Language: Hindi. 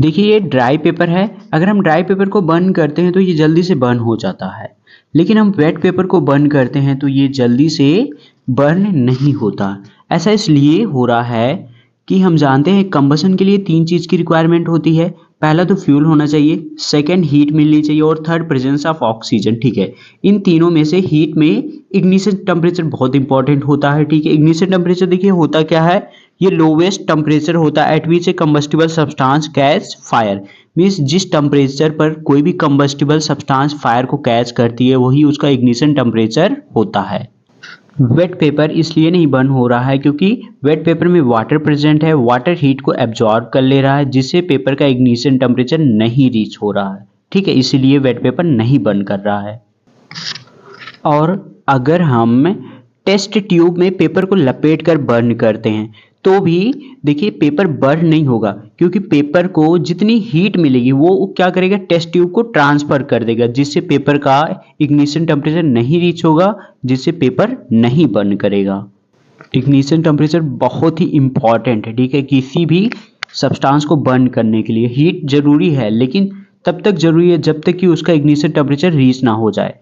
देखिए ये ड्राई पेपर है, अगर हम ड्राई पेपर को बर्न करते हैं तो ये जल्दी से बर्न हो जाता है, लेकिन हम वेट पेपर को बर्न करते हैं तो ये जल्दी से बर्न नहीं होता। ऐसा इसलिए हो रहा है कि हम जानते हैं कंबसन के लिए 3 चीज़ की रिक्वायरमेंट होती है। पहला तो फ्यूल होना चाहिए, सेकंड हीट मिलनी चाहिए और थर्ड प्रेजेंस ऑफ ऑक्सीजन। ठीक है, इन तीनों में से हीट में इग्निशन टेम्परेचर बहुत इंपॉर्टेंट होता है। ठीक है, इग्निशन टेम्परेचर देखिए होता क्या है, ये लोवेस्ट टेम्परेचर होता है एट विच ए combustible substance catch fire. Means जिस टेम्परेचर पर कोई भी कंबस्टिबल सब्सटेंस फायर को कैच करती है वही उसका इग्निशन टेम्परेचर होता है। वेट पेपर इसलिए नहीं बर्न हो रहा है क्योंकि वेट पेपर में वाटर प्रेजेंट है, वाटर हीट को एब्जॉर्ब कर ले रहा है जिससे पेपर का इग्निशन टेम्परेचर नहीं रीच हो रहा है। ठीक है, इसीलिए वेट पेपर नहीं बर्न कर रहा है। और अगर हम टेस्ट ट्यूब में पेपर को लपेट कर बर्न करते हैं तो भी देखिए पेपर बर्न नहीं होगा, क्योंकि पेपर को जितनी हीट मिलेगी वो क्या करेगा, टेस्ट ट्यूब को ट्रांसफर कर देगा जिससे पेपर का इग्निशन टेम्परेचर नहीं रीच होगा, जिससे पेपर नहीं बर्न करेगा। इग्निशन टेम्परेचर बहुत ही इंपॉर्टेंट है। ठीक है, किसी भी सब्सटेंस को बर्न करने के लिए हीट जरूरी है, लेकिन तब तक जरूरी है जब तक कि उसका इग्निशन टेम्परेचर रीच ना हो जाए।